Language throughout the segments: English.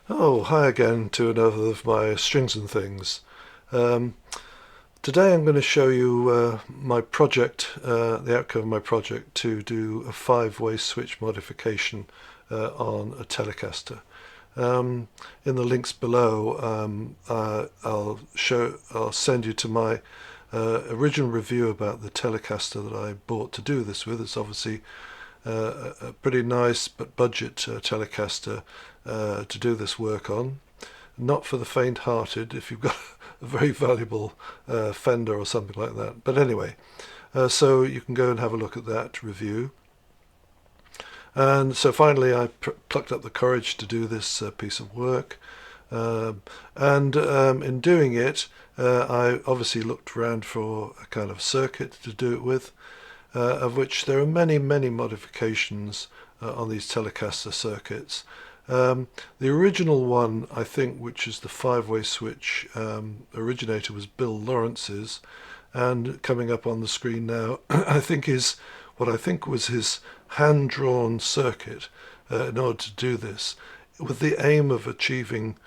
Oh, hi again to another of my strings and things. Um, Today I'm going to show you my project, the outcome of my project to do a five-way switch modification on a Telecaster. In the links below, I'll send you to my original review about the Telecaster that I bought to do this with. It's obviously a pretty nice but budget Telecaster to do this work on. Not for the faint-hearted if you've got a very valuable Fender or something like that. But anyway, so you can go and have a look at that review. And so finally I plucked up the courage to do this piece of work. In doing it, I obviously looked around for a kind of circuit to do it with, of which there are many, many modifications on these Telecaster circuits. The original one, I think, which is the five-way switch originator, was Bill Lawrence's, and coming up on the screen now, I think is what I think was his hand-drawn circuit in order to do this, with the aim of achieving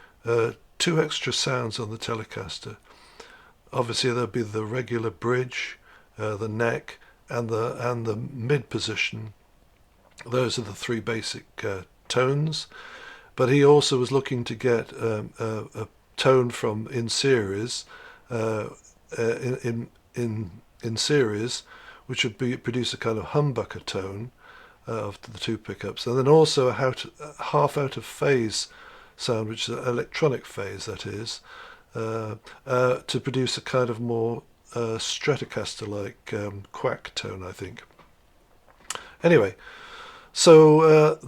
two extra sounds on the Telecaster. Obviously, there'll be the regular bridge, the neck, and the mid position. Those are the three basic tones. But he also was looking to get a tone from in series, in series, which would produce a kind of humbucker tone of the two pickups, and then also a half out of phase sound, which is an electronic phase, that is, to produce a kind of more Stratocaster-like quack tone, I think. Anyway, so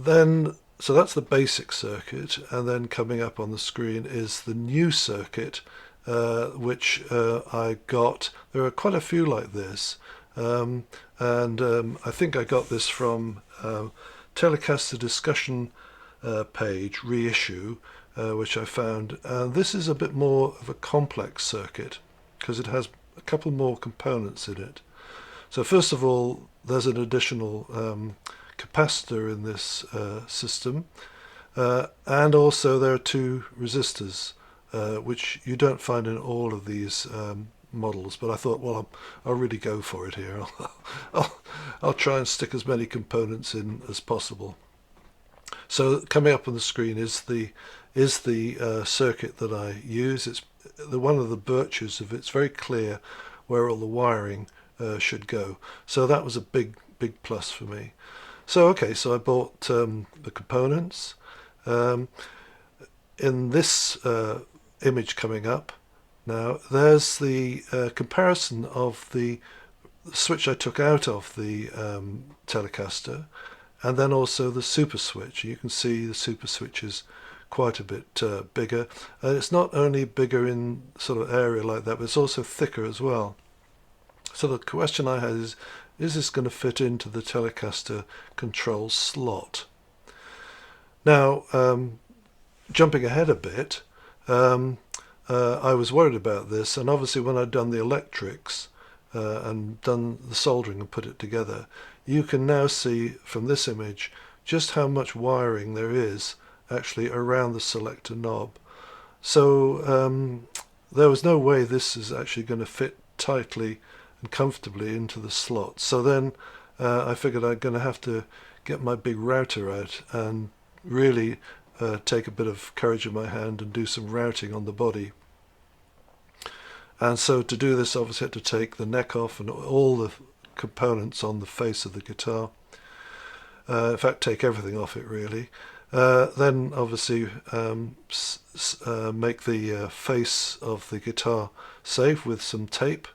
so that's the basic circuit, and then coming up on the screen is the new circuit, which I got. There are quite a few like this, I think I got this from Telecaster discussion page reissue, which I found. And this is a bit more of a complex circuit because it has a couple more components in it. So first of all, there's an additional capacitor in this system, and also there are two resistors, which you don't find in all of these models, but I thought, well, I'll really go for it here. I'll try and stick as many components in as possible. So coming up on the screen is the circuit that I use. It's one of the virtues of it's very clear where all the wiring should go. So that was a big plus for me. So okay, so I bought the components. In this image coming up now, there's the comparison of the switch I took out of the Telecaster, and then also the super switch. You can see the super switch is quite a bit bigger, and it's not only bigger in sort of area like that, but it's also thicker as well. So the question I had is this going to fit into the Telecaster control slot? Now, jumping ahead a bit, I was worried about this, and obviously when I'd done the electrics and done the soldering and put it together, you can now see from this image just how much wiring there is actually around the selector knob. So there was no way this is actually going to fit tightly and comfortably into the slot. So then I figured I'm going to have to get my big router out and really take a bit of courage in my hand and do some routing on the body. And so to do this, obviously I had to take the neck off and all the components on the face of the guitar. In fact, take everything off it really. Then obviously make the face of the guitar safe with some tape,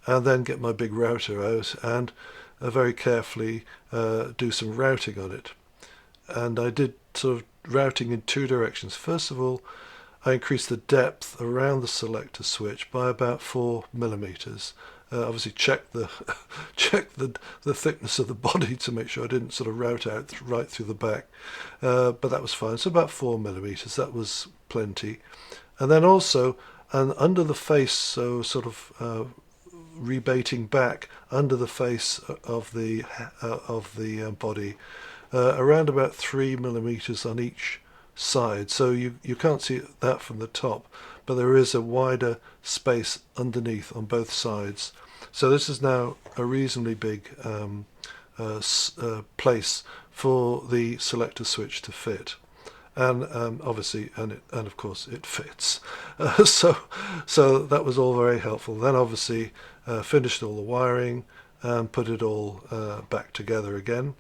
and then get my big router out and very carefully do some routing on it. And I did sort of routing in two directions. First of all, I increased the depth around the selector switch by about 4 millimeters. Obviously check the thickness of the body to make sure I didn't sort of route out right through the back, but that was fine. So about 4 millimeters, that was plenty. And then also, and under the face, so sort of rebating back under the face of the body, around about 3 millimeters on each side, so you can't see that from the top, but there is a wider space underneath on both sides. So this is now a reasonably big place for the selector switch to fit, and obviously, and of course it fits. So that was all very helpful. Then obviously finished all the wiring and put it all back together again.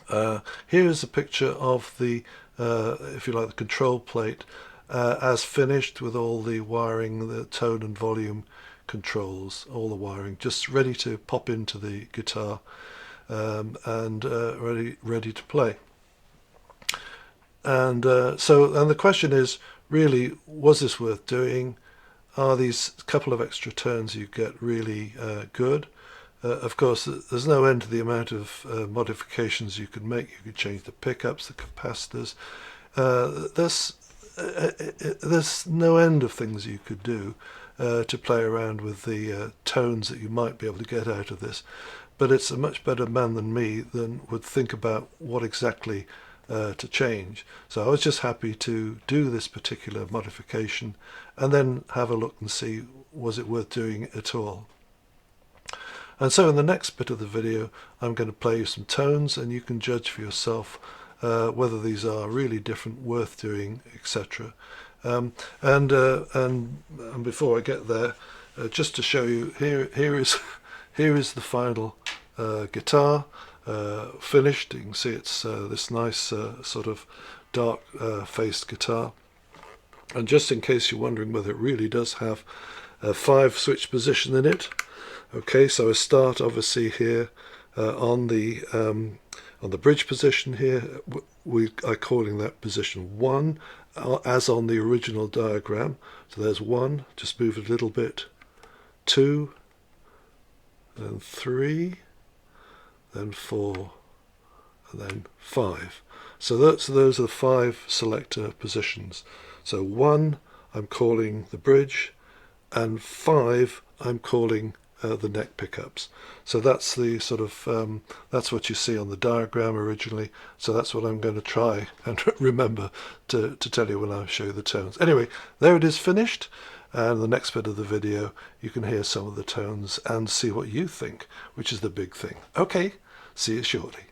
Here is a picture of the, if you like, the control plate as finished, with all the wiring, the tone and volume controls, all the wiring, just ready to pop into the guitar, and ready to play. And so the question is really, was this worth doing? Are these couple of extra turns you get really good? Of course, there's no end to the amount of modifications you could make. You could change the pickups, the capacitors. There's no end of things you could do to play around with the tones that you might be able to get out of this. But it's a much better man than me that would think about what exactly to change. So I was just happy to do this particular modification and then have a look and see, was it worth doing at all. And so in the next bit of the video I'm going to play you some tones, and you can judge for yourself whether these are really different, worth doing, etc. And before I get there, just to show you, here is the final guitar finished. You can see it's this nice sort of dark faced guitar. And just in case you're wondering whether it really does have a 5 switch position in it, okay, so I start obviously here on the bridge position here. We are calling that position 1, as on the original diagram. So there's 1, just move it a little bit, 2, then 3, then 4, and then 5. So those are the 5 selector positions. So 1 I'm calling the bridge, and 5 I'm calling the neck pickups. So that's the sort of that's what you see on the diagram originally. So that's what I'm going to try and remember to tell you when I show you the tones. Anyway, there it is, finished. And the next bit of the video you can hear some of the tones and see what you think, which is the big thing. Okay, see you shortly.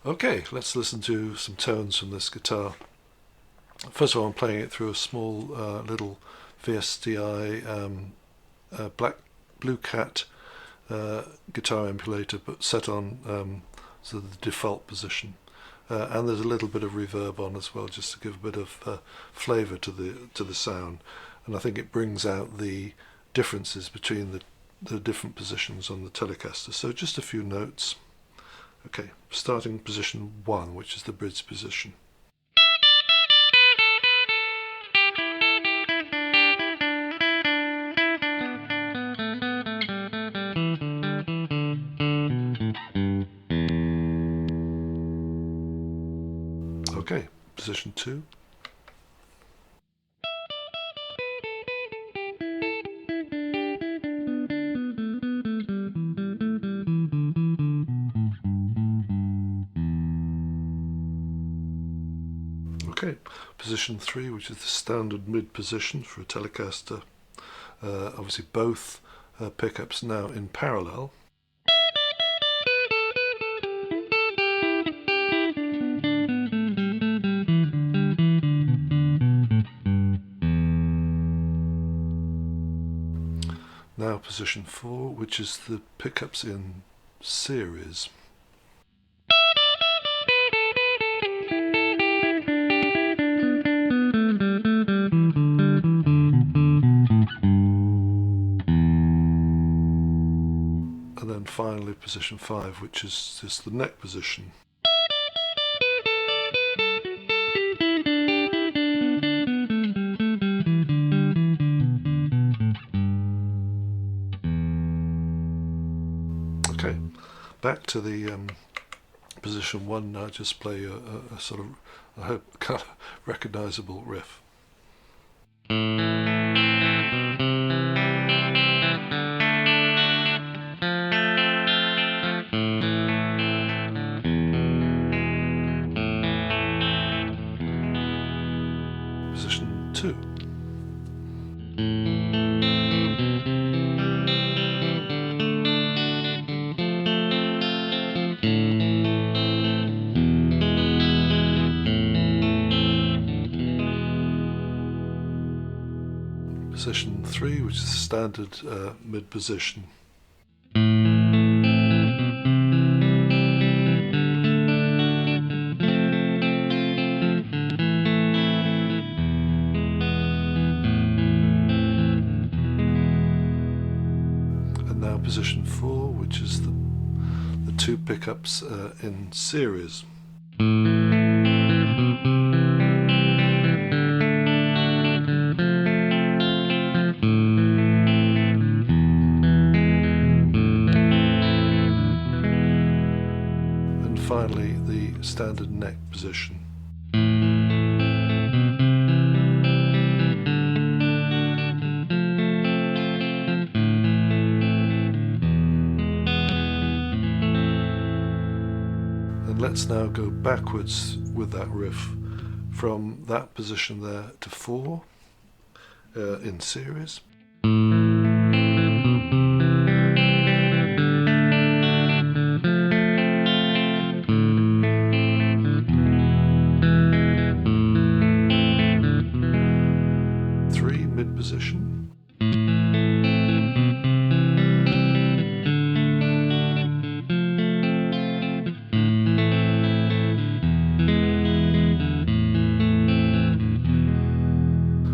Okay, let's listen to some tones from this guitar. First of all, I'm playing it through a small little VSDI Blue Cat guitar emulator, but set on so the default position. And there's a little bit of reverb on as well, just to give a bit of flavour to the sound. And I think it brings out the differences between the different positions on the Telecaster. So just a few notes. Okay, starting position 1, which is the bridge position. Okay, position 2. Okay, position 3, which is the standard mid position for a Telecaster. Obviously both pickups now in parallel. Now position 4, which is the pickups in series. And then finally position 5, which is just the neck position. Okay, back to the position 1 now. Just play a sort of, I hope, kind of recognisable riff. Position 3, which is the standard mid position. And now position 4, which is the two pickups in series. Finally, the standard neck position. And let's now go backwards with that riff from that position there to 4 in series. Mid position.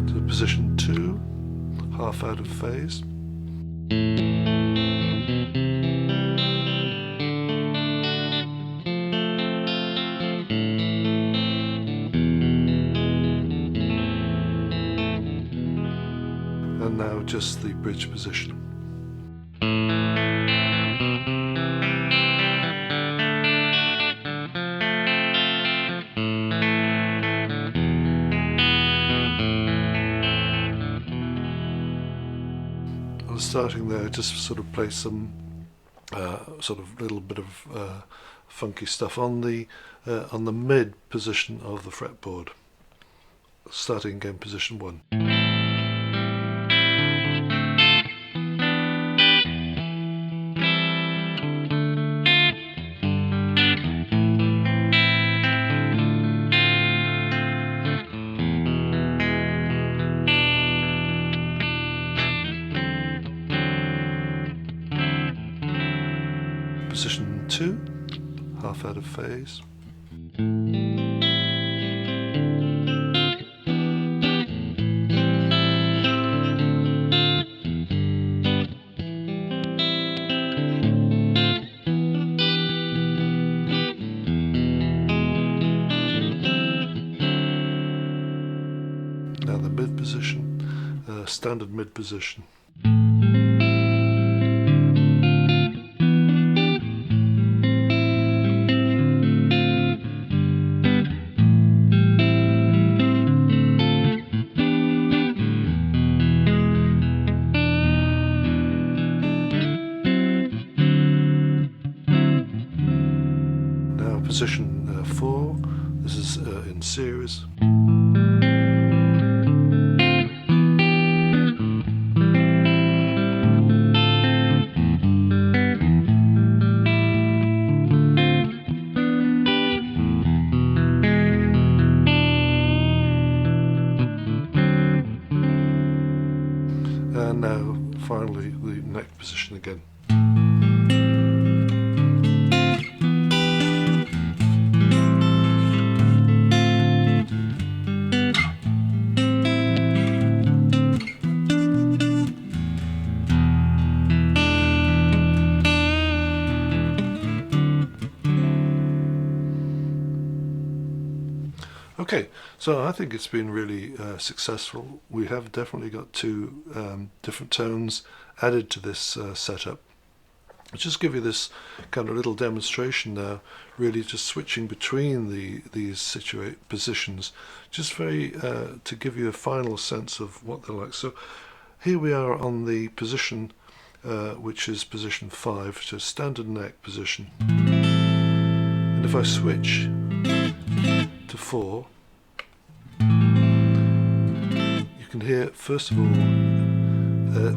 To position 2, half out of phase. And now just the bridge position. I was starting there just sort of play some sort of little bit of funky stuff on the mid position of the fretboard. Starting again position 1. Position 2, half out of phase. Now the mid position, standard mid position. Position 4, this is in series. And now finally the neck position again. Okay, so I think it's been really successful. We have definitely got two different tones added to this setup. I'll just give you this kind of little demonstration now, really just switching between these positions, just very to give you a final sense of what they're like. So here we are on the position which is position 5, which is standard neck position. And if I switch to 4, you can hear first of all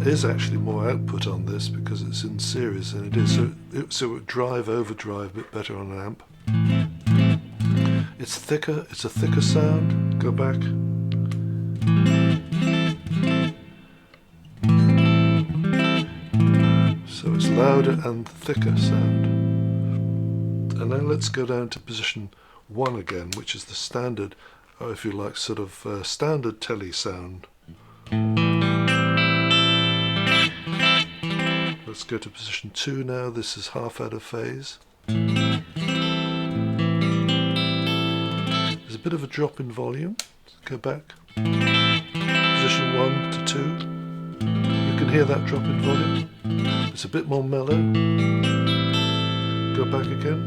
is actually more output on this because it's in series than it is, so it would drive overdrive a bit better on an amp. It's thicker, it's a thicker sound. Go back. So it's louder and thicker sound. And now let's go down to position 1 again, which is the standard, or if you like, sort of standard tele sound. Let's go to position 2 now. This is half out of phase. There's a bit of a drop in volume. Let's go back. Position 1 to 2. You can hear that drop in volume. It's a bit more mellow. Go back again.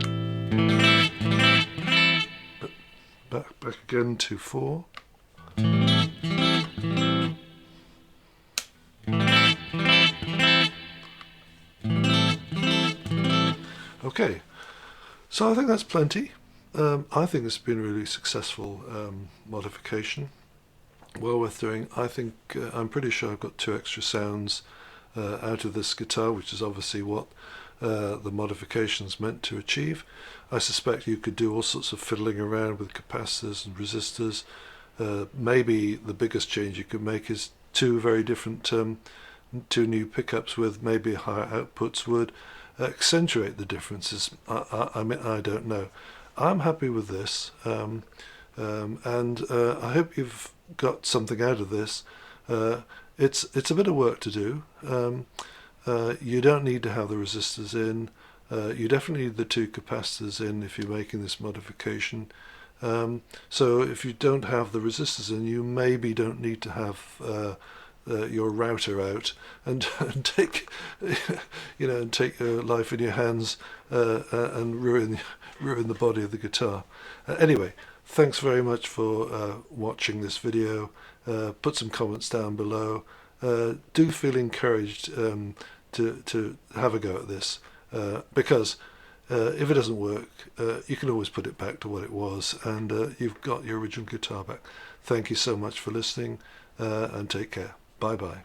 Back again to 4. Okay, so I think that's plenty. I think it's been a really successful modification. Well worth doing. I think I'm pretty sure I've got 2 extra sounds out of this guitar, which is obviously what the modification's meant to achieve. I suspect you could do all sorts of fiddling around with capacitors and resistors. Maybe the biggest change you could make is 2 very different 2 new pickups with maybe higher outputs would accentuate the differences. I mean, I don't know. I'm happy with this, and I hope you've got something out of this. It's a bit of work to do. You don't need to have the resistors in. You definitely need the 2 capacitors in if you're making this modification. So if you don't have the resistors in, you maybe don't need to have your router out and take take your life in your hands and ruin the body of the guitar. Anyway, thanks very much for watching this video. Put some comments down below. Do feel encouraged to have a go at this, because if it doesn't work, you can always put it back to what it was, and you've got your original guitar back. Thank you so much for listening, and take care. Bye bye.